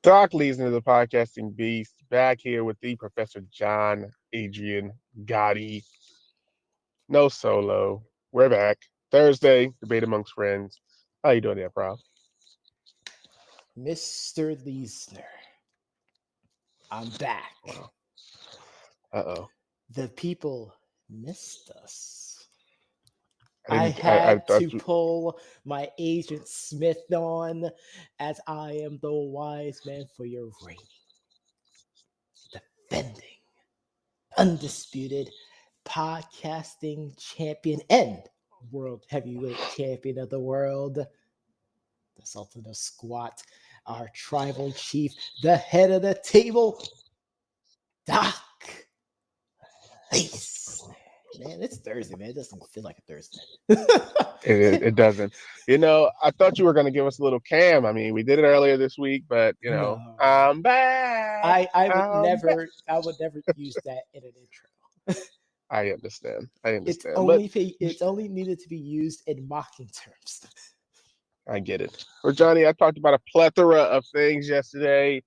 Doc leads into the podcasting beast. Back here with the Professor John Adrian Gotti. No solo. We're back. Thursday, debate amongst friends. How you doing there, Prof? Mr. Leesner, I'm back. Wow. Uh-oh. The people missed us. I I didn't. I had thought to you. pull my agent Smith on, as I am the wise man for your reigning, defending, undisputed podcasting champion and world heavyweight champion of the world, the Sultan of Squat, our tribal chief, the head of the table, Doc. Nice. Man, it's Thursday, man. It doesn't feel like a Thursday. It doesn't. I thought you were going to give us a little cam. I mean, we did it earlier this week, but No. I'm back. I would I'm back. never use that in an intro. I understand. It's But only needed to be used in mocking terms. I get it. Well, Johnny, I talked about a plethora of things yesterday.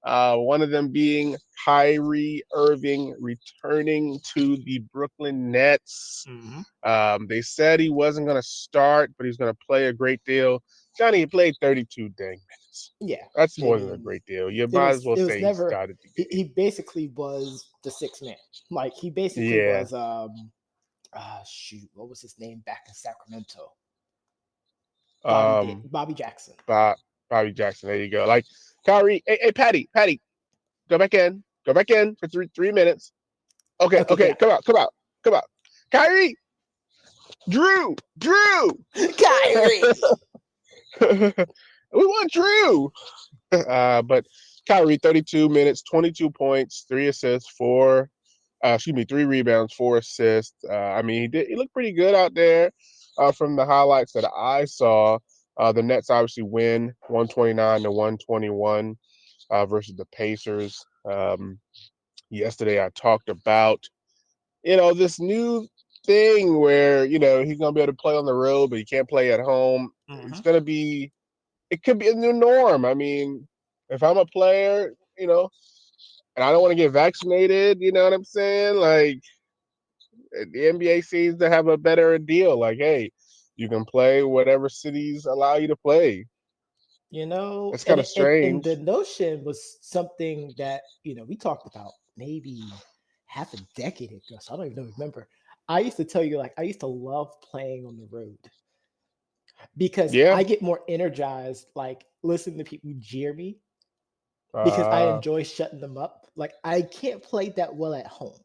One of them being Kyrie Irving returning to the Brooklyn Nets. Mm-hmm. They said he wasn't going to start, but he's going to play a great deal. Johnny, he played 32 dang minutes. Yeah, That's more than a great deal. You might as well it was say he never. started the game. He basically was the sixth man. Like he basically Yeah. was. Shoot, what was his name back in Sacramento? Bobby Jackson. Bobby Jackson. There you go. Like Kyrie. Hey, Patty, go back in for three minutes. Okay. Yeah. Come out. Kyrie, Drew. Kyrie. We want Drew. But Kyrie, 32 minutes, 22 points, 3 assists, 3 rebounds, 4 assists. I mean, he looked pretty good out there. From the highlights that I saw, the Nets obviously win 129-121 versus the Pacers. Yesterday I talked about, this new thing where, he's going to be able to play on the road, but he can't play at home. Mm-hmm. It could be a new norm. I mean, if I'm a player, and I don't want to get vaccinated, you know what I'm saying? Like, the NBA seems to have a better deal. Like, hey, you can play whatever cities allow you to play. It's kind of And strange. the notion was something that we talked about maybe half a decade ago. So I don't even remember. I used to tell you, like, I used to love playing on the road because I get more energized, like listening to people jeer me because I enjoy shutting them up. Like, I can't play that well at home.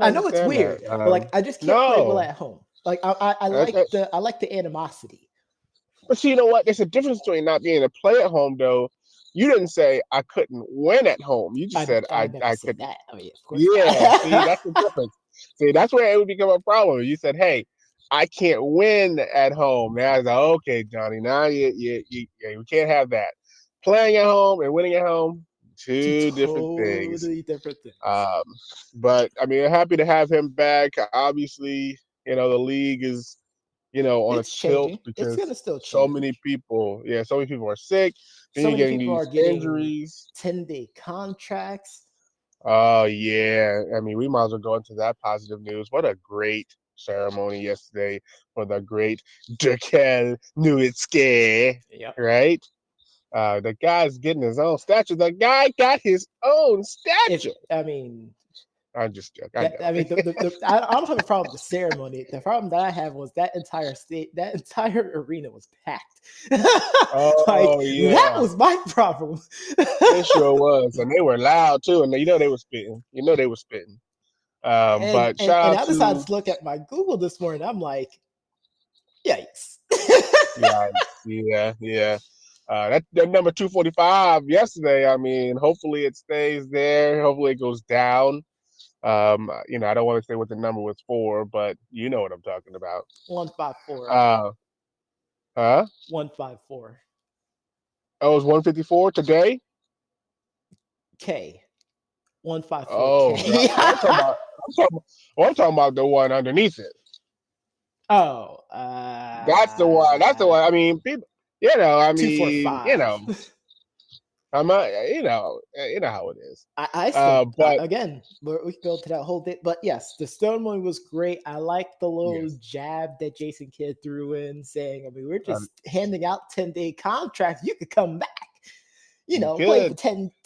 I know it's weird, but like I just can't play well at home. Like I like the animosity. But see, you know what? There's a difference between not being able to play at home, though. You didn't say I couldn't win at home. You just said I could. That. I mean, of course. Yeah, see, that's the difference. See, that's where it would become a problem. You said, "Hey, I can't win at home." Now I was like, "Okay, Johnny, now you can't have that. Playing at home and winning at home, two different things." Totally different things. But I mean, I'm happy to have him back. Obviously, the league is, on It's a tilt changing. It's because gonna still so change. many people are sick. Then So you're many getting people are these getting injuries. 10-day contracts. Oh yeah, I mean, we might as well go into that positive news. What a great ceremony yesterday for the great Dirks Nowitzki, Yep. right? The guy's getting his own statue. The guy got his own statue. I'm just joking. I don't have a problem with the ceremony. The problem that I have was that entire arena was packed. Oh yeah, that was my problem. It sure was, and they were loud too, and they were spitting. But shout out I decided to look at my Google this morning. I'm like, yikes! Yeah. That number 245 yesterday. I mean, hopefully it stays there. Hopefully it goes down. I don't want to say what the number was for, but you know what I'm talking about. 154. 154. Oh, it was 154 today. K. 154. Oh, I'm talking about the one underneath it. Oh, that's the one. I mean, people. 245. I'm not, you know how it is. I still, But again, we can go to that whole bit. But yes, the ceremony was great. I like the little yes, jab that Jason Kidd threw in, saying, I mean, we're um, just handing out 10-day contracts. You could come back, you play could.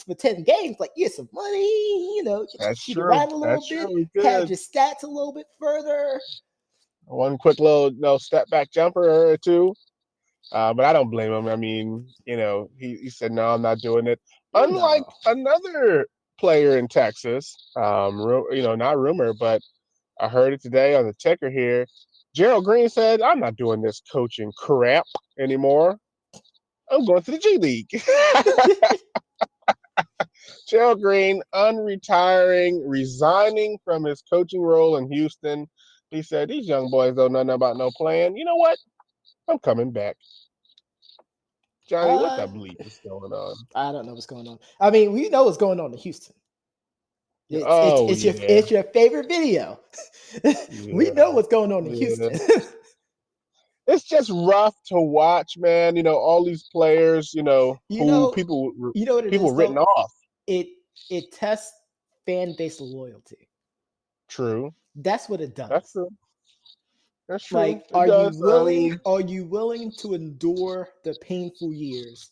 for 10 games, like you get some money, get to That's shoot true. around a little That's bit, true. We pad could. your stats a little bit further. One quick little step back jumper or two. But I don't blame him. I mean, he said, no, I'm not doing it. Unlike No. another player in Texas, not rumor, but I heard it today on the ticker here. Gerald Green said, I'm not doing this coaching crap anymore. I'm going to the G League. Gerald Green unretiring, resigning from his coaching role in Houston. He said, these young boys don't know nothing about no plan. You know what? I'm coming back. Johnny, what uh, the bleep is going on? I don't know what's going on. I mean, we know what's going on in Houston. It's it's Oh it's your yeah, it's your favorite video. We know yeah, what's going on in yeah. Houston. It's just rough to watch, man. All these players, you who know, people you know what it people is written though. off. It it tests fan base loyalty. True, That's what it that's does. true. That's true. Like, It does. I mean, are you willing to endure the painful years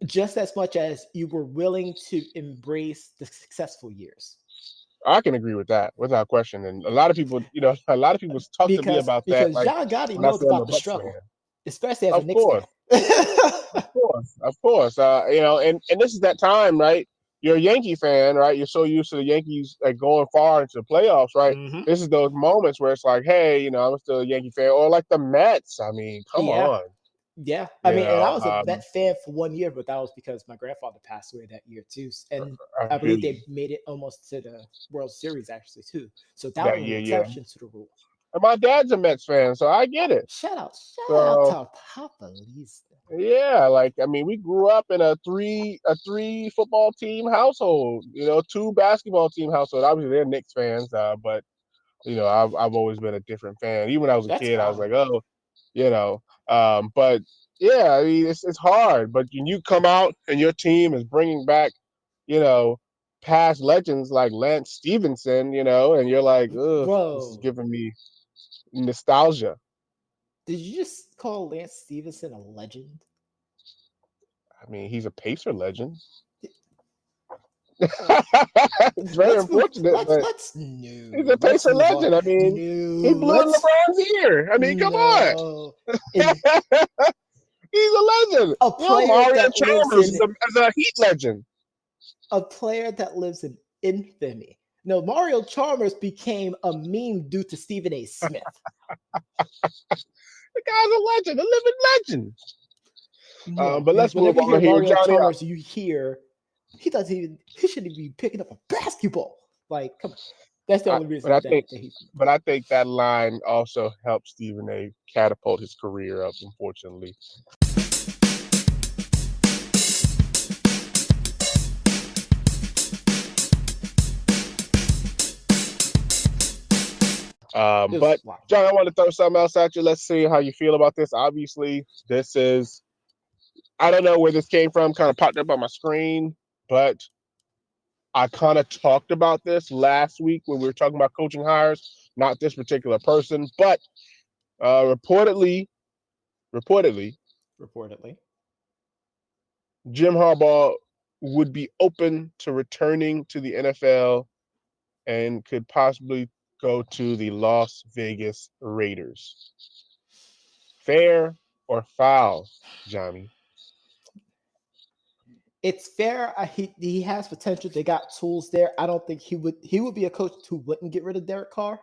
just as much as you were willing to embrace the successful years? I can agree with that without question. And a lot of people, a lot of people talk to me about that. Because Like John Gotti when I knows say I'm a about the Bucks fan, struggle, especially as a of Knicks course. fan. Of course, of course. And this is that time, right? You're a Yankee fan, right? You're so used to the Yankees like going far into the playoffs, right? Hmm. This is those moments where it's like, hey, I'm still a Yankee fan, or like the Mets. I mean, come Yeah. on, Yeah, I you mean, and I know. was a Met fan for 1 year, but that was because my grandfather passed away that year too, and I I feel believe you they made it almost to the World Series actually too. So that that was an year, yeah. exception to the rule. And my dad's a Mets fan, so I get it. Shout out So to Papa Lisa. yeah, like I mean, we grew up in a three football team household, two basketball team household. Obviously, they're Knicks fans, but I've always been a different fan. Even when I was a That's kid, I was fine. like, oh, you know. But yeah, I mean, it's hard. But when you come out and your team is bringing back, you know, past legends like Lance Stevenson, and you're like, ugh, this is Whoa! giving me nostalgia. Did you just call Lance Stevenson a legend? I mean, he's a Pacer legend. Uh, It's very unfortunate, but he's a let's Pacer move on. legend. I mean, he No, blew in let's LeBron's ear. I mean, come on. no. In He's a legend. a player Mario that lives Chalmers in is a Heat legend. a player that lives in infamy. No, Mario Chalmers became a meme due to Stephen A. Smith. The guy's a legend, a living legend. No, But let's move whenever you hear on here, Mario Johnny. Chalmers, you hear he shouldn't be picking up a basketball. Like, come on. That's the I, only but reason I that, think, that he's but I think that line also helped Stephen A. catapult his career up. Unfortunately, but wow. John, I want to throw something else at you. Let's see how you feel about this. Obviously, this is I don't know where this came from. Kind of popped up on my screen, but I kind of talked about this last week when we were talking about coaching hires. Not this particular person, but reportedly, reportedly, Reportedly. Jim Harbaugh would be open to returning to the NFL and could possibly go to the Las Vegas Raiders. Fair or foul, Johnny? It's fair. He has potential. They got tools there. I don't think he would be a coach who wouldn't get rid of Derek Carr.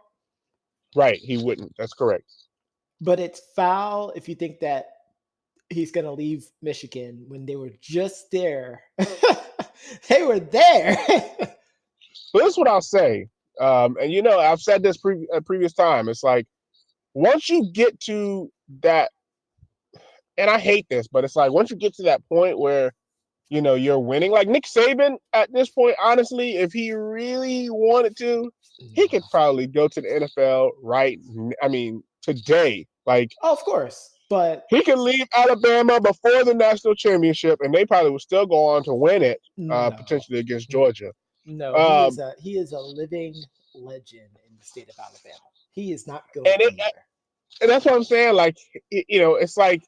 Right, he wouldn't. That's correct. But it's foul if you think that he's gonna leave Michigan when they were just there. They were there. But this is what I'll say. And I've said this previous time. It's like once you get to that, and I hate this, but it's like once you get to that point where you're winning. Like Nick Saban at this point, honestly, if he really wanted to, he could No. probably go to the NFL right. I mean, today, like Oh, of course. But He can leave Alabama before the national championship, and they probably would still go on to win it, no, potentially against Georgia. no, Um, he is a living legend in the state of Alabama. He is not going and, it, anywhere. and that's what I'm saying. Like, it's like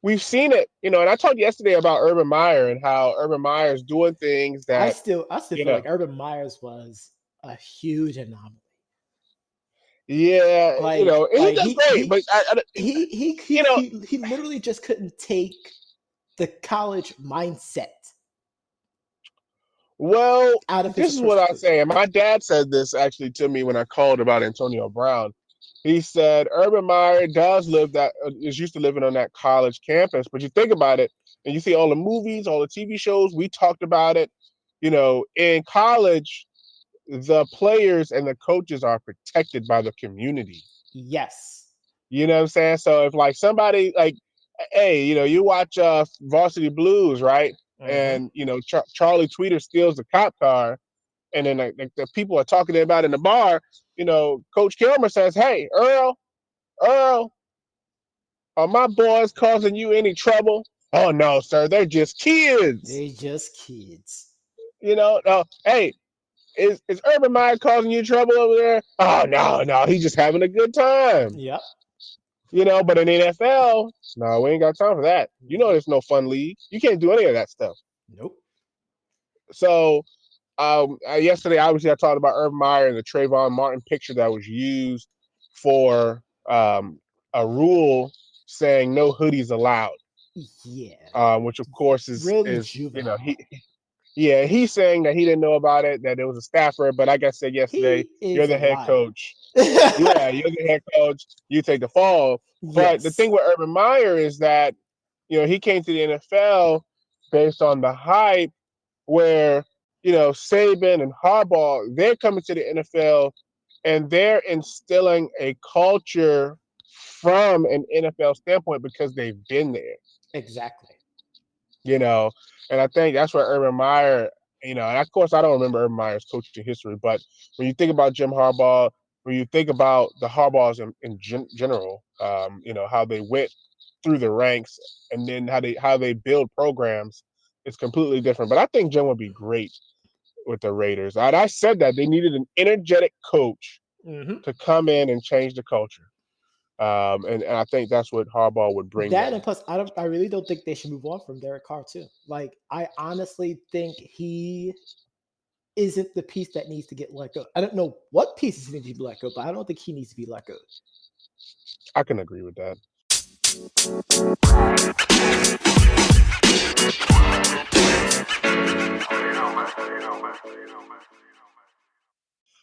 we've seen it, and I talked yesterday about Urban Meyer and how Urban Meyer is doing things that, I still you feel know, like Urban Myers was a huge anomaly. yeah, and he Like does great, but you know, he literally just couldn't take the college mindset well, out of his this is what approach I to it. say. And my dad said this actually to me when I called about Antonio Brown. He said Urban Meyer does live that is used to living on that college campus, but you think about it, and you see all the movies, all the TV shows. We talked about it. In college, the players and the coaches are protected by the community. Yes. You know what I'm saying? So if like somebody like, hey, you watch Varsity Blues, right? Mm-hmm. And Charlie Tweeter steals the cop car, and then like the people are talking about in the bar. Coach Kilmer says, "Hey, Earl, are my boys causing you any trouble?" "Oh no, sir, they're just kids." They just kids. Hey, is Urban Meyer causing you trouble over there? "Oh no, no, he's just having a good time." Yep. But in the NFL, no, we ain't got time for that. Nope. There's no fun league. You can't do any of that stuff. Nope. So yesterday, obviously, I talked about Urban Meyer and the Trayvon Martin picture that was used for a rule saying no hoodies allowed. Yeah. Which of course Really is juvenile. he's saying that he didn't know about it, that it was a Stafford. But like I said yesterday, He is you're a the head liar. coach. Yeah, you're the head coach. You take the fall. But the thing Yes. with Urban Meyer is that he came to the NFL based on the hype where, Saban and Harbaugh, they're coming to the NFL and they're instilling a culture from an NFL standpoint because they've been there, Exactly. you know. And I think that's where Urban Meyer, and of course I don't remember Urban Meyer's coaching history, but when you think about Jim Harbaugh, when you think about the Harbaughs in general, how they went through the ranks and then how they build programs, it's completely different. But I think Jim would be great with the Raiders. I said that they needed an energetic coach Mm-hmm. to come in and change the culture. And I think that's what Harbaugh would bring That, them. and plus, I really don't think they should move on from Derek Carr too. Like, I honestly think he isn't the piece that needs to get let go. I don't know what pieces need to be let go, but I don't think he needs to be let go. I can agree with that.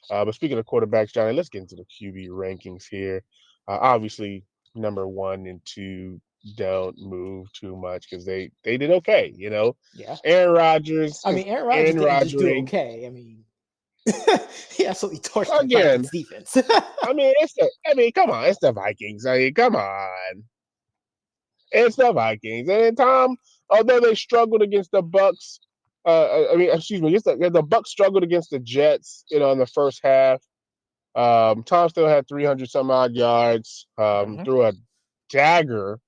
But speaking of quarterbacks, Johnny, let's get into the QB rankings here. Obviously, number 1 and 2 don't move too much because they did okay. Yeah. Aaron Rodgers I is mean, Aaron Rodgers Aaron didn't just do Rodgering okay. I mean, he absolutely torched the again. Vikings defense. Come on, it's the Vikings. Come on, it's the Vikings. And then Tom, although they struggled against the Bucks, excuse me, the Bucks struggled against the Jets, in the first half. Tom still had 300 some odd yards, Mhm. threw a dagger,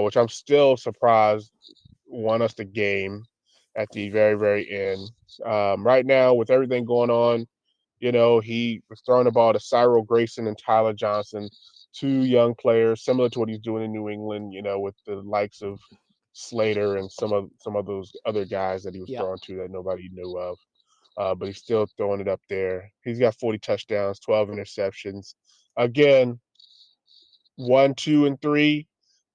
which I'm still surprised won us the game at the very, very end. Right now, with everything going on, he was throwing the ball to Cyril Grayson and Tyler Johnson, two young players, similar to what he's doing in New England, with the likes of Slater and some of those other guys that he was Yep. throwing to that nobody knew of. But he's still throwing it up there. He's got 40 touchdowns, 12 interceptions. Again, 1, 2, and 3,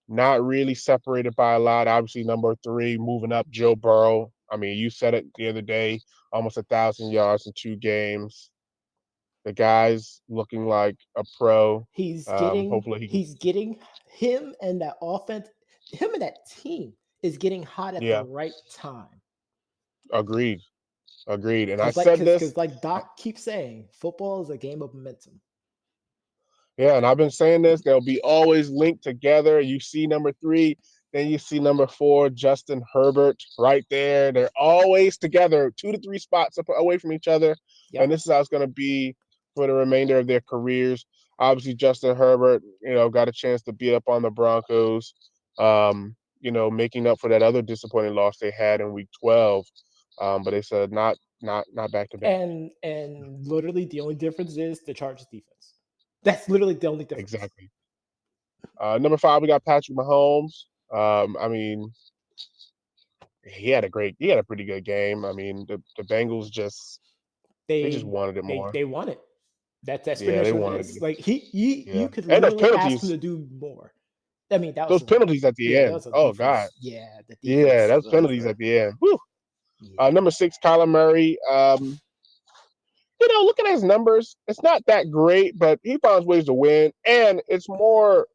not really separated by a lot. Obviously, number 3 moving up, Joe Burrow. I mean, you said it the other day, almost 1,000 yards in 2 games. The guy's looking like a pro. Hopefully he can. He's getting him and that offense, him and that team is getting hot at the Yeah, right time. agreed, agreed. And I Cause like said this. cause like Doc keeps saying, football is a game of momentum. Yeah, and I've been saying this. They'll be always linked together. You see number 3, then you see number 4, Justin Herbert, right there. They're always together, 2 to 3 spots away from each other. And Yep. this is how it's going to be for the remainder of their careers. Obviously, Justin Herbert, got a chance to beat up on the Broncos. Making up for that other disappointing loss they had in Week 12. But they said not back to back. And literally the only difference is the Chargers defense. That's literally the only difference. Exactly. Number 5, we got Patrick Mahomes. I mean, he had a pretty good game. I mean, the Bengals they just They wanted it more. they won it. That's pretty Yeah, much they what it wanted is. it. Like Yeah, you could and those literally ask him penalties, to do more. I mean, that was those a penalties at the yeah, that end. was a Oh God, defense. Yeah, the yeah, defense those took penalties at over. the end. Whew. Yeah. Number 6, Kyler Murray. Looking at his numbers, it's not that great, but he finds ways to win, and it's more.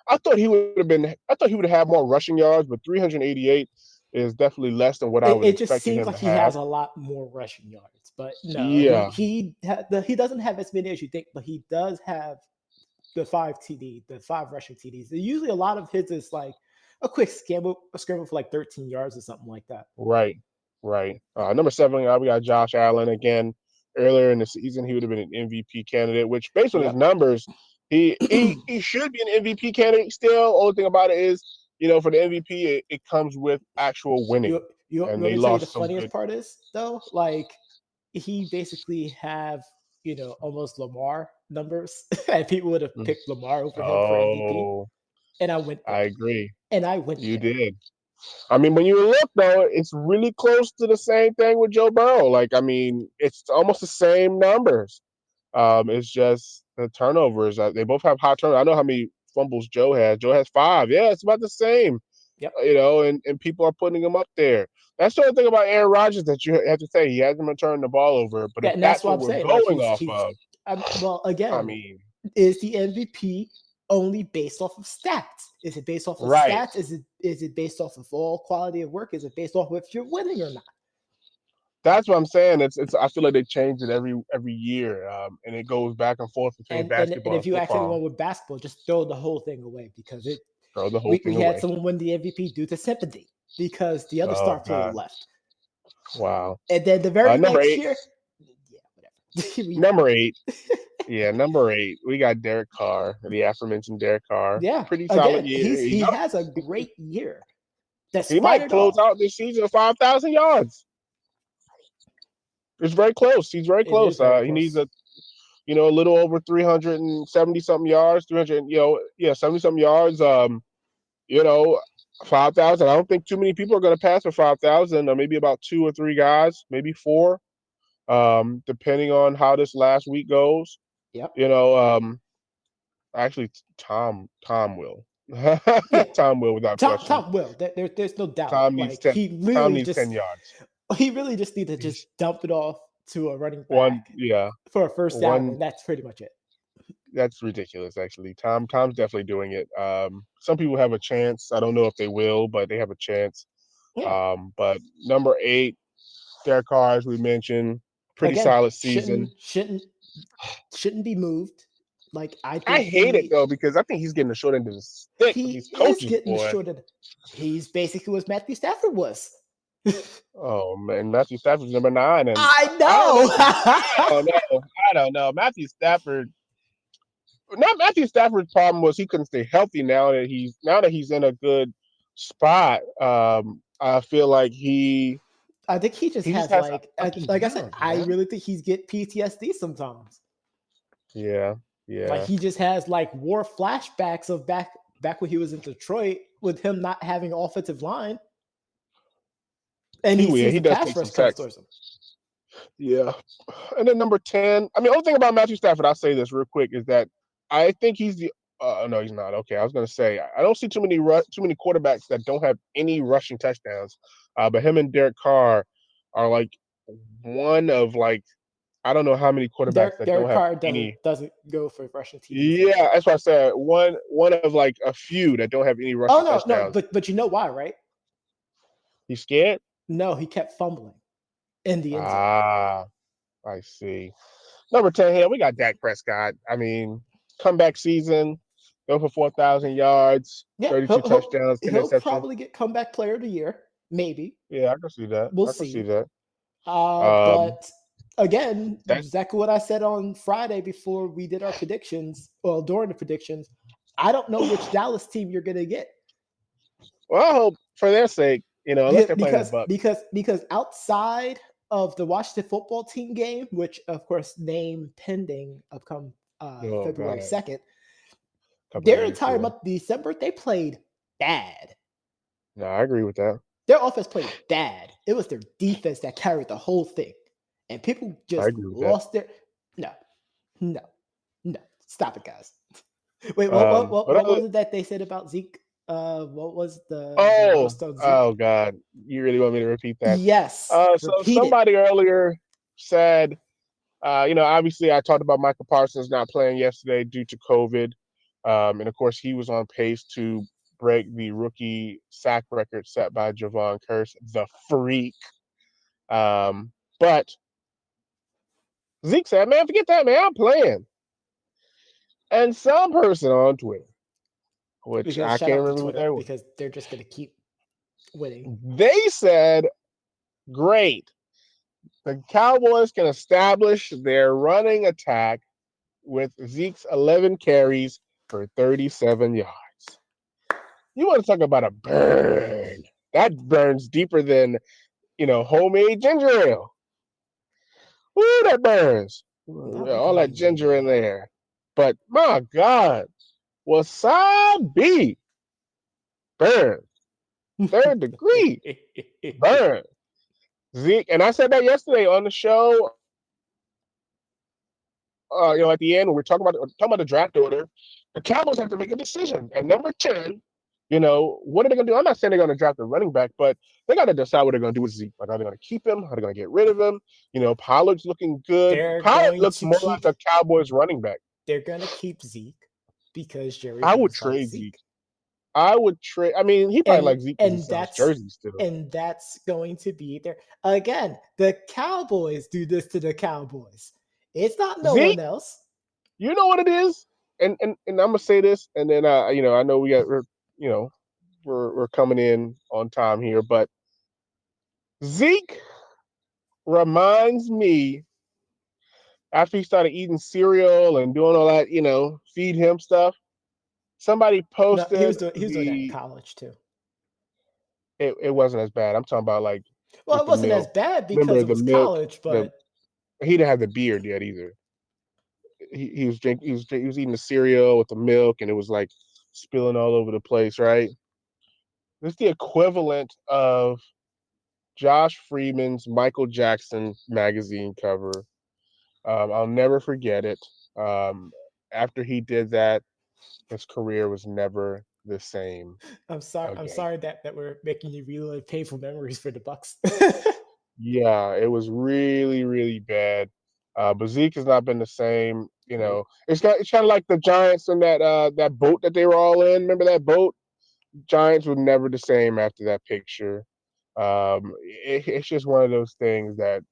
I thought he would have had more rushing yards, but 388 is definitely less than what I was It just expecting seems him like to he have. has a lot more rushing yards, but no, Yeah, he doesn't have as many as you think, but he does have the 5 rushing TDs. Usually, a lot of his is like a quick scramble for like 13 yards or something like that. right, right. Number 7, we got Josh Allen again. Earlier in the season, he would have been an MVP candidate, which based on his Yep. numbers, he should be an MVP candidate still. Only thing about it is, for the MVP, it comes with actual winning, You and want they me to tell you the lost some funniest good. part is though? Like he basically have almost Lamar numbers, and people would have Mhm. picked Lamar over him for MVP, Oh, and I went I there, agree. and I went You there. did. I mean, when you look though, it's really close to the same thing with Joe Burrow. Like, I mean, it's almost the same numbers. It's just the turnovers. They both have high turnovers. I know how many fumbles Joe has. Joe has 5. Yeah, it's about the same. Yep. And people are putting him up there. That's the only thing about Aaron Rodgers that you have to say. He hasn't been turning the ball over. But Yeah, if and that's that's what what I'm we're saying. Like going off of, well, I again, mean, is the MVP only based off of stats? Is it based off of right. stats? Is it based off of all quality of work? Is it based off of if you're winning or not? That's what I'm saying. It's. I feel like they change it every year, and it goes back and forth between And basketball if and you ask football. anyone with basketball, just throw the whole thing away because Throw the whole we thing had away. someone win the MVP due to sympathy because the other Oh star player God! left. Wow. And then the very Number next 8. year, yeah, whatever. We know. Number 8. Yeah, number 8. We got Derek Carr, the aforementioned Derek Carr. Yeah, Pretty solid again, year. he has a great year He despite might it close all. out this season with 5,000 yards. It's very close. He's very It is close. very He needs close. a little over 370 something yards. 300. 70 something yards. You know, 5,000. I don't think too many people are going to pass for 5,000. Or maybe about 2 or 3 guys, maybe 4. Depending on how this last week goes. Yep. You know, actually, Tom will. Yeah. Tom will without question. Tom will. There's no doubt. Tom needs Like 10. Tom needs 10 yards. he really just needs to just He's dump it off to a running one. back Yeah, for a first down, one. and that's pretty much it. That's ridiculous. Actually, Tom's definitely doing it. Some people have a chance. I don't know if they will, but they have a chance. Yeah. But number 8, Derek Carr, as we mentioned, pretty Again, solid shouldn't season. shouldn't shouldn't be moved. Like I I think hate it though because I think he's getting the short end of the stick with he these is coaches, getting boy. shorted. He's basically what Matthew Stafford was. Oh man, Matthew Stafford's number 9, and I I don't know. I know. don't know. I don't know. Matthew Stafford's problem was he couldn't stay healthy. Now that he's in a good spot, I feel like I think he just he just has has ups and like I said, downs, I man. really think he's get PTSD sometimes. Yeah, Like yeah. he just has like war flashbacks of back when he was in Detroit with him not having offensive line, and he He sees he the does pass take some rush comes sacks. towards him. Yeah, and then number 10. I mean, only thing about Matthew Stafford, I'll say this real quick, is that I think he's the. No, he's not. Okay, I was gonna say I don't see too many quarterbacks that don't have any rushing touchdowns. But him and Derek Carr are like one of like I don't know how many quarterbacks that don't Derek have Carr any. doesn't go for rushing TDs Yeah, anymore. that's what I said. One of like a few that don't have any Oh rushing no, touchdowns. but you know why, right? He's scared. No, he kept fumbling in the end zone. Ah, I see. Number 10 here, we got Dak Prescott. I mean, comeback season, go for 4,000 yards, Yeah, 32 touchdowns, 10 he'll interceptions. probably get comeback player of the year, maybe. Yeah, I can see that. We'll I can see see. that. Um, But Again, That exactly what I said on Friday before we did our predictions. Well, during the predictions, I don't know which Dallas team you're going to get. well, I hope for their sake, unless they're playing the because Bucks. because because outside of the Washington football team game, which of course name pending upcome Oh February God, 2nd, a couple of their weeks. entire Yeah. month of December they played bad. No, I agree with that. Their offense played bad. It was their defense that carried the whole thing, and people I just agree with that. lost their. No, no, no! Stop it, guys. Wait, what what what But what other, was it that they said about Zeke? What was the oh, roast on Zeke? oh God, you really want me to repeat that? Yes, So repeat it. somebody earlier said, obviously I talked about Michael Parsons not playing yesterday due to COVID, and of course he was on pace to break the rookie sack record set by Javon Curse, the freak. But Zeke said, "Man, forget that, man. I'm playing." And some person on Twitter, which Because I shout can't out to remember what Twitter they were, because they're just gonna keep winning. they said, "Great. The Cowboys can establish their running attack with Zeke's 11 carries for 37 yards." You want to talk about a burn? That burns deeper than, homemade ginger ale. Ooh, that burns. Not All that homemade ginger ginger in ale. there. But my God, wasabi burn. Third degree burn. Zeke, and I said that yesterday on the show. At the end, when we're talking about the draft order, the Cowboys have to make a decision. And number 10, what are they going to do? I'm not saying they're going to draft a running back, but they got to decide what they're going to do with Zeke. Like, are they going to keep him? Are they going to get rid of him? Pollard's looking good. they're Pollard going looks to more like keep. a Cowboys running back. They're gonna keep Zeke because Jerry I would Jones likes trade Zeke. Zeke, I would trade. I mean, he probably and likes Zeke because he and sells that's jerseys still. and that's going to be there again. The Cowboys do this to the Cowboys. It's not no one Zeke, else. you know what it is? And I'm gonna say this, and then I know you know, we're coming in on time here, but Zeke reminds me after he started eating cereal and doing all that, feed him stuff. Somebody No, he was posted doing that in college too. it wasn't as bad. I'm talking about like Well, with it the wasn't as milk. bad because Remember it the was milk? college, The but he didn't have the beard yet either. He was drinking. He was eating the cereal with the milk, and it was like spilling all over the place. Right? It's the equivalent of Josh Freeman's Michael Jackson magazine cover. I'll never forget it. Um, After he did that, his career was never the same I'm sorry. I'm again. sorry that we're making you relive painful memories for the Bucks. Yeah, it was really, really bad. But Zeke has not been the same. Nope. It's kind of like the Giants and that boat that they were all in. Remember that boat? Giants were never the same after that picture. It's just one of those things that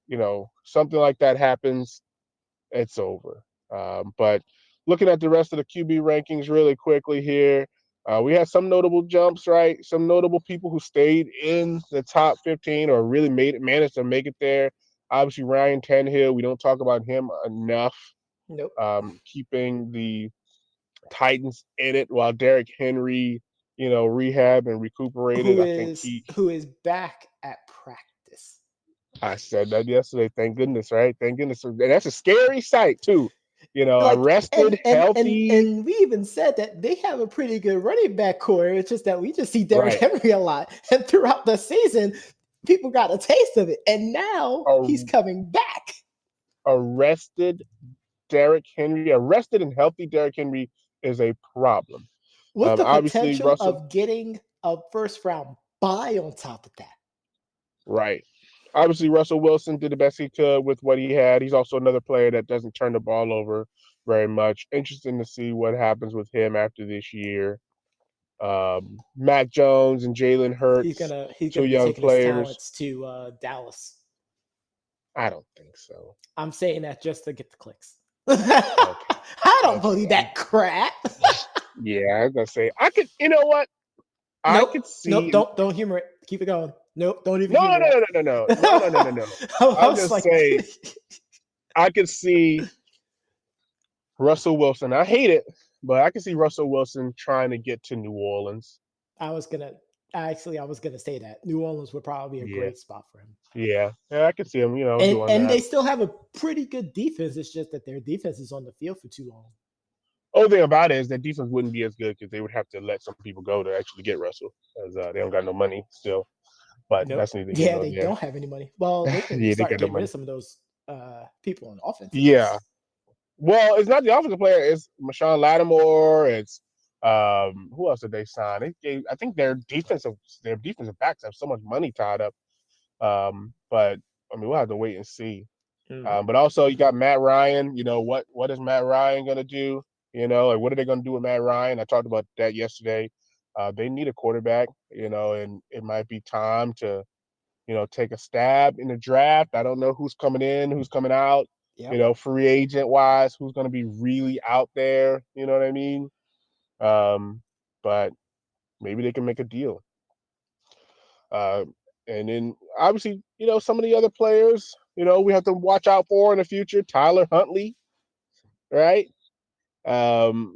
something like that happens, it's over. But looking at the rest of the QB rankings really quickly here, we had some notable jumps, right? Some notable people who stayed in the top 15 or really managed to make it there. Obviously, Ryan Tannehill, we don't talk about him enough, Nope. keeping the Titans in it while Derrick Henry, rehab and recuperated. I think Who is back at practice? I said that yesterday. Thank goodness, right? Thank goodness. And that's a scary sight too. Like Arrested, healthy. and we even said that they have a pretty good running back core. It's just that we just see Derrick Right. Henry a lot, and throughout the season, people got a taste of it, and now he's coming back. Arrested Derrick Henry. Arrested and healthy Derrick Henry is a problem. With the Obviously, potential Russell. of getting a first round bye on top of that. Right. Obviously, Russell Wilson did the best he could with what he had. He's also another player that doesn't turn the ball over very much. Interesting to see what happens with him after this year. Mac Jones and Jalen Hurts, He's two gonna be young taking his players. talents to Dallas. I don't think so. I'm saying that just to get the clicks. I don't believe that crap. Yeah, I was gonna say I could. You know what? I could see. Don't humor it. Keep it going. Nope, don't even No, humor no, it. no, no, no, no, no, no, no, no, no. I I'll was just like, say I could see Russell Wilson. I hate it, but I can see Russell Wilson trying to get to New Orleans. I was gonna I was gonna say that New Orleans would probably be a Yeah, great spot for him. yeah. I can see him, doing And that. they still have a pretty good defense. It's just that their defense is on the field for too long. Only thing about it is that defense wouldn't be as good because they would have to let some people go to actually get Russell, as they don't got no money still. But Nope. that's neither here Yeah, nor they there. don't have any money. Well, they can Yeah, they start got no getting rid money. of some of those people on offense, I Yeah. guess. Well, it's not the offensive player. It's Marshawn Lattimore. It's who else did they sign? I think their defensive backs have so much money tied up. But I mean, we'll have to wait and see. Mm-hmm. But also you got Matt Ryan. What is Matt Ryan gonna do? Like what are they gonna do with Matt Ryan? I talked about that yesterday. They need a quarterback. And it might be time to take a stab in the draft. I don't know who's coming in, who's coming out. Yep. Free agent wise, who's going to be really out there. You know what I mean? But maybe they can make a deal. Uh, and then obviously, some of the other players, we have to watch out for in the future. Tyler Huntley, right?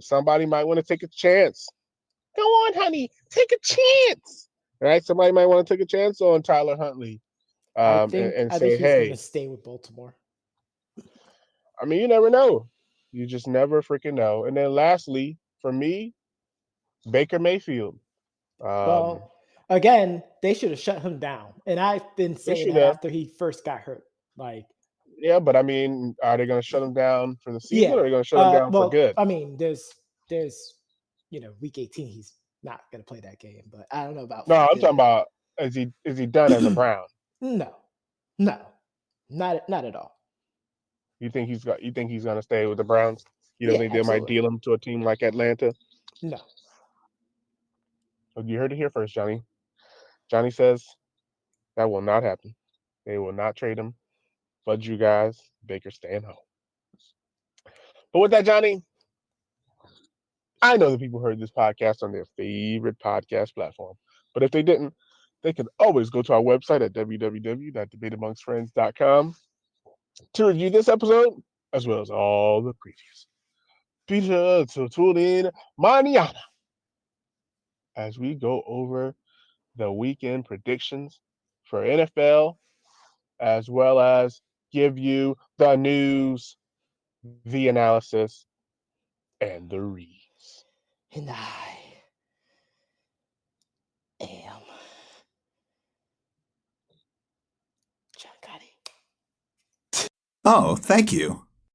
Somebody might want to take a chance. Go on, honey, take a chance. Right? Somebody might want to take a chance on Tyler Huntley. And I think say, he's gonna hey, stay with Baltimore. I mean, you never know. You just never freaking know. And then lastly, for me, Baker Mayfield. Um, Well, again, they should have shut him down. And I've been they saying should that have. after he first got hurt. Like, Yeah, but I mean, are they going to shut him down for the season, or yeah. are they going to shut him down for Well, good? I mean, there's week 18, he's not gonna play that game, but I don't know about No, for I'm talking good. about is he done as a Brown? No, no, not at all. You think he's going to stay with the Browns? You don't Yeah, think they might absolutely. deal him to a team like Atlanta? No. You heard it here first, Johnny. Johnny says that will not happen. They will not trade him. But you guys, Baker staying home. But with that, Johnny, I know that people heard this podcast on their favorite podcast platform. But if they didn't, they can always go to our website at www.debateamongstfriends.com to review this episode, as well as all the previous. Be sure to tune in mañana as we go over the weekend predictions for NFL, as well as give you the news, the analysis, and the reads. And I am John Gotti. Oh, thank you.